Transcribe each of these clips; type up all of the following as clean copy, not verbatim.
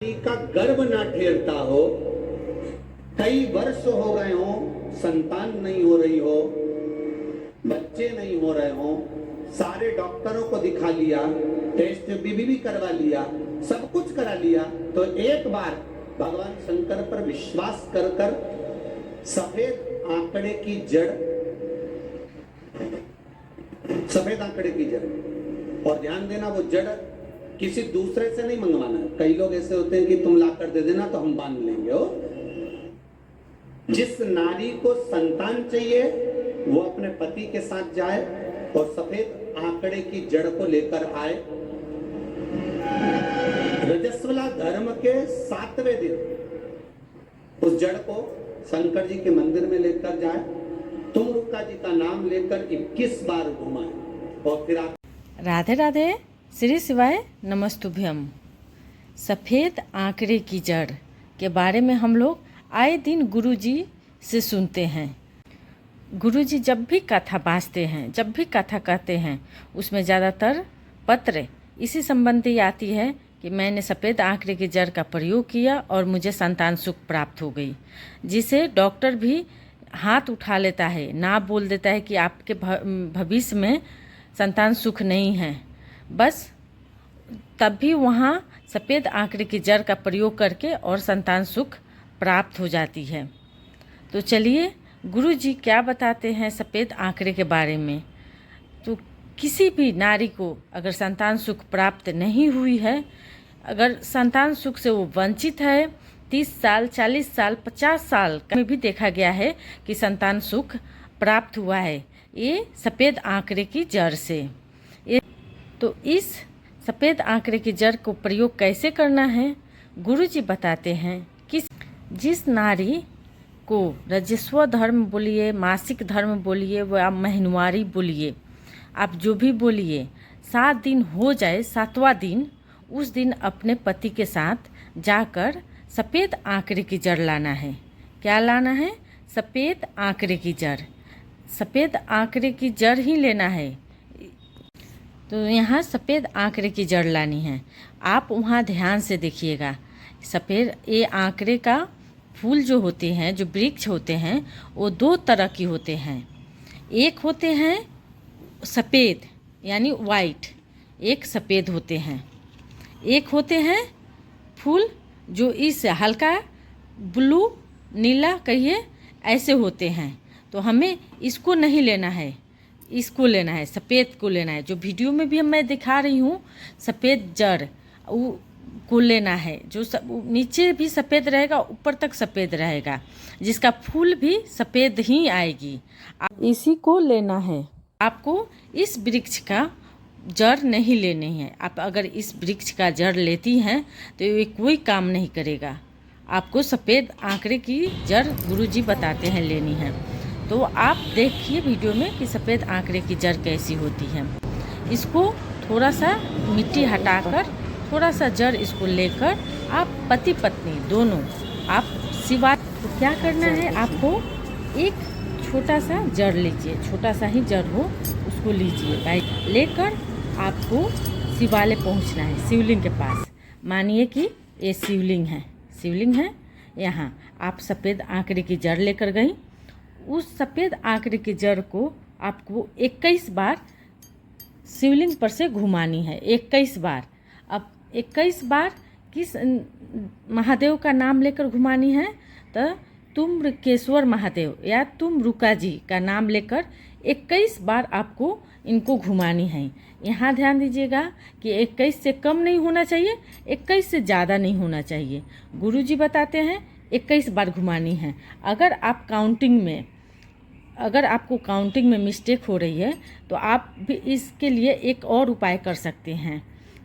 का गर्भ ना ठेरता हो, कई वर्ष हो गए हो, संतान नहीं हो रही हो, बच्चे नहीं हो रहे हो, सारे डॉक्टरों को दिखा लिया, टेस्ट भी करवा लिया, सब कुछ करा लिया, तो एक बार भगवान शंकर पर विश्वास कर कर सफेद आंकड़े की जड़, सफेद आंकड़े की जड़, और ध्यान देना वो जड़ किसी दूसरे से नहीं मंगवाना। कई लोग ऐसे होते हैं कि तुम ला कर दे देना तो हम बांध लेंगे। हो जिस नारी को संतान चाहिए वो अपने पति के साथ जाए और सफेद आंकड़े की जड़ को लेकर आए। रजस्वला धर्म के 7वें दिन उस जड़ को शंकर जी के मंदिर में लेकर जाए, तुमरुका जी का नाम लेकर 21 बार घुमाए और फिर आप। राधे राधे, श्री शिवाय नमस्तुभ्यम। सफ़ेद आंकड़े की जड़ के बारे में हम लोग आए दिन गुरुजी से सुनते हैं। गुरुजी जब भी कथा बाँचते हैं, जब भी कथा कहते हैं, उसमें ज़्यादातर पत्र इसी संबंधी आती है कि मैंने सफ़ेद आंकड़े की जड़ का प्रयोग किया और मुझे संतान सुख प्राप्त हो गई, जिसे डॉक्टर भी हाथ उठा लेता है, ना बोल देता है कि आपके भविष्य में संतान सुख नहीं है। बस तब भी वहाँ सफ़ेद आंकड़े की जड़ का प्रयोग करके और संतान सुख प्राप्त हो जाती है। तो चलिए गुरुजी क्या बताते हैं सफ़ेद आंकड़े के बारे में। तो किसी भी नारी को अगर संतान सुख प्राप्त नहीं हुई है, अगर संतान सुख से वो वंचित है, 30 साल, 40 साल, 50 साल में भी देखा गया है कि संतान सुख प्राप्त हुआ है, ये सफ़ेद आंकड़े की जड़ से। तो इस सफ़ेद आंकड़े की जड़ को प्रयोग कैसे करना है, गुरुजी बताते हैं कि जिस नारी को रजस्व धर्म बोलिए, मासिक धर्म बोलिए, व आप महीनवारी बोलिए, आप जो भी बोलिए, 7 दिन हो जाए, 7वां दिन उस दिन अपने पति के साथ जाकर सफ़ेद आंकड़े की जड़ लाना है। क्या लाना है? सफ़ेद आंकड़े की जड़। सफ़ेद आंकड़े की जड़ ही लेना है। तो यहाँ सफ़ेद आंकड़े की जड़ लानी है। आप वहाँ ध्यान से देखिएगा। सफ़ेद ये आंकड़े का फूल जो होते हैं, जो वृक्ष होते हैं, वो 2 तरह की होते हैं। एक होते हैं सफ़ेद यानी वाइट, एक सफ़ेद होते हैं। एक होते हैं फूल जो इस हल्का ब्लू, नीला कहिए, ऐसे होते हैं। तो हमें इसको नहीं लेना है, इसको लेना है, सफ़ेद को लेना है। जो वीडियो में भी मैं दिखा रही हूँ, सफ़ेद जड़ को लेना है, जो नीचे भी सफ़ेद रहेगा, ऊपर तक सफ़ेद रहेगा, जिसका फूल भी सफ़ेद ही आएगी। इसी को लेना है। आपको इस वृक्ष का जड़ नहीं लेनी है। आप अगर इस वृक्ष का जड़ लेती हैं तो ये कोई काम नहीं करेगा। आपको सफ़ेद आंकड़े की जड़ गुरुजी बताते हैं लेनी है। तो आप देखिए वीडियो में कि सफ़ेद आंकड़े की जड़ कैसी होती है। इसको थोड़ा सा मिट्टी हटाकर, थोड़ा सा जड़ इसको लेकर आप पति पत्नी दोनों आप सिवा। तो क्या करना है, आपको एक छोटा सा जड़ लीजिए, छोटा सा ही जड़ हो उसको लीजिए, लेकर आपको शिवालय पहुंचना है, शिवलिंग के पास। मानिए कि ये शिवलिंग है, शिवलिंग है यहाँ। आप सफ़ेद आंकड़े की जड़ लेकर गई, उस सफ़ेद आंकड़े की जड़ को आपको 21 बार शिवलिंग पर से घुमानी है। 21 बार। अब 21 बार किस महादेव का नाम लेकर घुमानी है? तो तुम्रकेश्वर महादेव या तुमरुका जी का नाम लेकर 21 बार आपको इनको घुमानी है। यहाँ ध्यान दीजिएगा कि 21 से कम नहीं होना चाहिए, 21 से ज़्यादा नहीं होना चाहिए। गुरुजी बताते हैं 21 बार घुमानी है। अगर आपको काउंटिंग में मिस्टेक हो रही है तो आप भी इसके लिए एक और उपाय कर सकते हैं।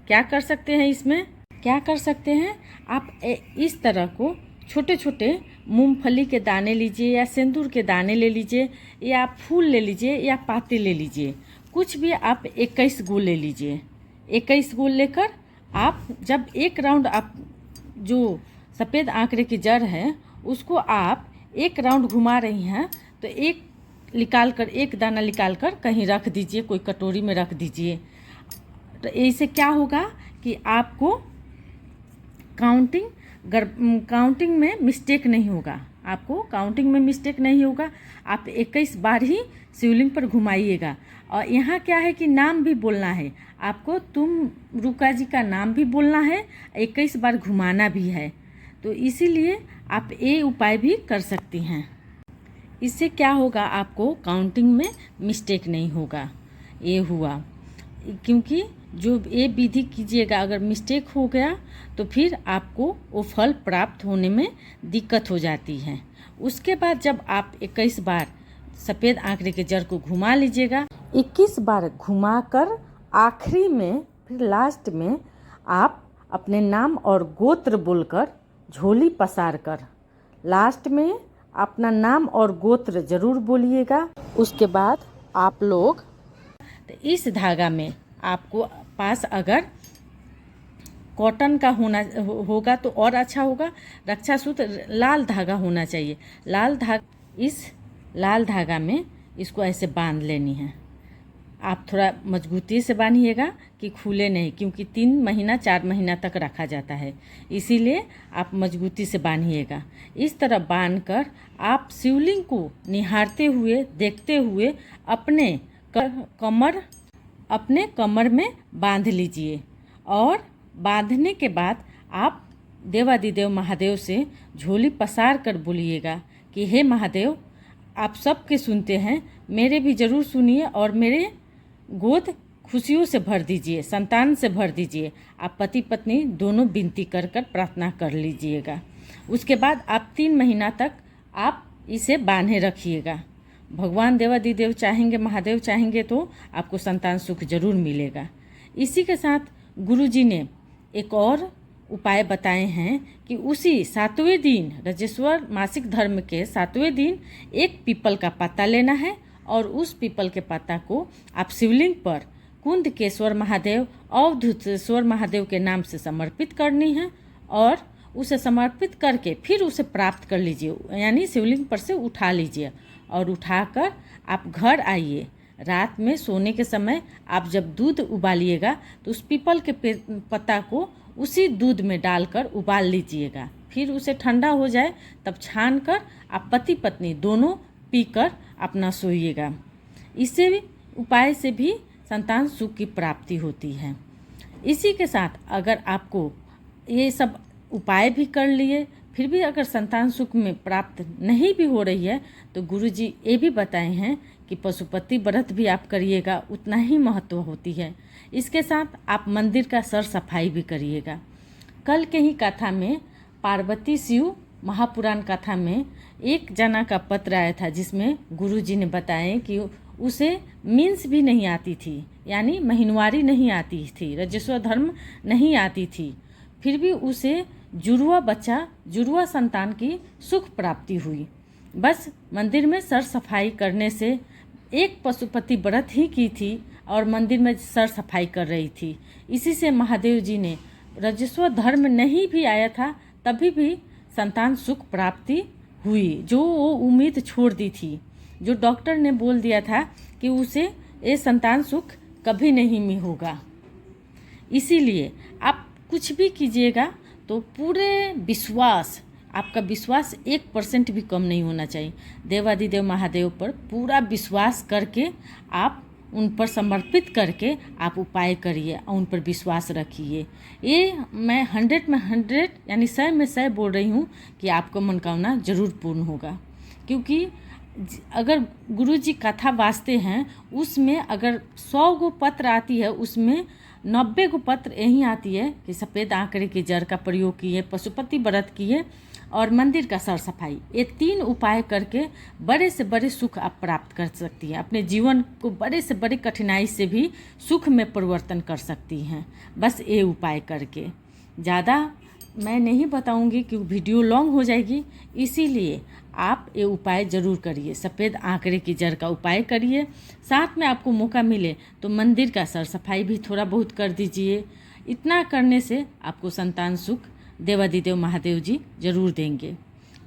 क्या कर सकते हैं इसमें? क्या कर सकते हैं? आप इस तरह को छोटे छोटे मूंगफली के दाने लीजिए, या सिंदूर के दाने ले लीजिए, या फूल ले लीजिए, या पाते ले लीजिए, कुछ भी आप 21 गोल ले लीजिए। 21 गोल लेकर आप जब एक राउंड, आप जो सफ़ेद आंकड़े की जड़ है उसको आप एक राउंड घुमा रही हैं, तो एक दाना निकाल कर कहीं रख दीजिए, कोई कटोरी में रख दीजिए। तो इससे क्या होगा कि आपको काउंटिंग में मिस्टेक नहीं होगा, आपको काउंटिंग में मिस्टेक नहीं होगा। आप 21 बार ही शिवलिंग पर घुमाइएगा। और यहाँ क्या है कि नाम भी बोलना है आपको, तुम रुका जी का नाम भी बोलना है, 21 बार घुमाना भी है। तो इसीलिए आप ये उपाय भी कर सकती हैं। इससे क्या होगा, आपको काउंटिंग में मिस्टेक नहीं होगा। ये हुआ, क्योंकि जो ये विधि कीजिएगा अगर मिस्टेक हो गया तो फिर आपको वो फल प्राप्त होने में दिक्कत हो जाती है। उसके बाद जब आप 21 बार सफ़ेद आंकड़े के जड़ को घुमा लीजिएगा, 21 बार घुमाकर आखिरी में फिर लास्ट में आप अपने नाम और गोत्र बोलकर झोली पसार कर लास्ट में अपना नाम और गोत्र ज़रूर बोलिएगा। उसके बाद आप लोग तो इस धागा में आपको पास अगर कॉटन का होगा तो और अच्छा होगा। रक्षा सूत्र लाल धागा होना चाहिए। इस लाल धागा में इसको ऐसे बांध लेनी है। आप थोड़ा मजबूती से बांधिएगा कि खुले नहीं, क्योंकि 3 महीना 4 महीना तक रखा जाता है, इसीलिए आप मजबूती से बांधिएगा। इस तरह बांधकर आप शिवलिंग को निहारते हुए देखते हुए अपने कमर में बांध लीजिए। और बांधने के बाद आप देवादिदेव महादेव से झोली पसार कर बोलिएगा कि हे महादेव, आप सबके सुनते हैं, मेरे भी ज़रूर सुनिए और मेरे गोद खुशियों से भर दीजिए, संतान से भर दीजिए। आप पति पत्नी दोनों विनती कर कर प्रार्थना कर लीजिएगा। उसके बाद आप 3 महीना तक आप इसे बांधे रखिएगा। भगवान देवादिदेव चाहेंगे, महादेव चाहेंगे तो आपको संतान सुख जरूर मिलेगा। इसी के साथ गुरुजी ने एक और उपाय बताए हैं कि उसी 7वें दिन, रजेश्वर मासिक धर्म के 7वें दिन एक पीपल का पत्ता लेना है और उस पीपल के पत्ता को आप शिवलिंग पर कुंदकेश्वर महादेव, अवधूतेश्वर महादेव के नाम से समर्पित करनी है। और उसे समर्पित करके फिर उसे प्राप्त कर लीजिए, यानी शिवलिंग पर से उठा लीजिए और उठाकर आप घर आइए। रात में सोने के समय आप जब दूध उबालिएगा तो उस पीपल के पत्ता को उसी दूध में डालकर उबाल लीजिएगा। फिर उसे ठंडा हो जाए तब छान कर आप पति पत्नी दोनों पीकर अपना सोइएगा। इससे भी उपाय से भी संतान सुख की प्राप्ति होती है। इसी के साथ अगर आपको ये सब उपाय भी कर लिए फिर भी अगर संतान सुख में प्राप्त नहीं भी हो रही है तो गुरुजी ये भी बताए हैं कि पशुपति व्रत भी आप करिएगा, उतना ही महत्व होती है। इसके साथ आप मंदिर का सर सफाई भी करिएगा। कल के ही कथा में पार्वती शिव महापुराण कथा में एक जना का पत्र आया था जिसमें गुरुजी ने बताया कि उसे मीन्स भी नहीं आती थी, यानी महीनवारी नहीं आती थी, रजस्व धर्म नहीं आती थी, फिर भी उसे जुड़वा संतान की सुख प्राप्ति हुई। बस मंदिर में सर सफाई करने से, एक पशुपति व्रत ही की थी और मंदिर में सर सफाई कर रही थी, इसी से महादेव जी ने रजस्व धर्म नहीं भी आया था तभी भी संतान सुख प्राप्ति हुई। जो वो उम्मीद छोड़ दी थी, जो डॉक्टर ने बोल दिया था कि उसे ये संतान सुख कभी नहीं होगा। इसीलिए आप कुछ भी कीजिएगा तो पूरे विश्वास, आपका विश्वास 1% भी कम नहीं होना चाहिए। देवादिदेव महादेव पर पूरा विश्वास करके आप उन पर समर्पित करके आप उपाय करिए और उन पर विश्वास रखिए। ये मैं 100 में 100 यानी 100 में 100 बोल रही हूँ कि आपका मनोकामना जरूर पूर्ण होगा। क्योंकि अगर गुरुजी कथा वाचते हैं उसमें अगर 100 गो पत्र आती है उसमें 90 गो पत्र यही आती है कि सफ़ेद आंकड़े की जड़ का प्रयोग किए, पशुपति व्रत किए और मंदिर का सर सफाई। ये 3 उपाय करके बड़े से बड़े सुख आप प्राप्त कर सकती हैं। अपने जीवन को बड़े से बड़ी कठिनाई से भी सुख में परिवर्तन कर सकती हैं, बस ये उपाय करके। ज़्यादा मैं नहीं बताऊंगी क्योंकि वीडियो लॉन्ग हो जाएगी, इसीलिए आप ये उपाय ज़रूर करिए। सफ़ेद आंकड़े की जड़ का उपाय करिए, साथ में आपको मौका मिले तो मंदिर का सर सफाई भी थोड़ा बहुत कर दीजिए। इतना करने से आपको संतान सुख देवादिदेव महादेव जी जरूर देंगे।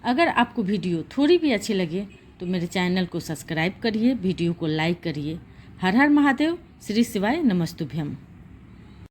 अगर आपको वीडियो थोड़ी भी अच्छी लगे तो मेरे चैनल को सब्सक्राइब करिए, वीडियो को लाइक करिए। हर हर महादेव, श्री शिवाय नमस्तुभ्यम।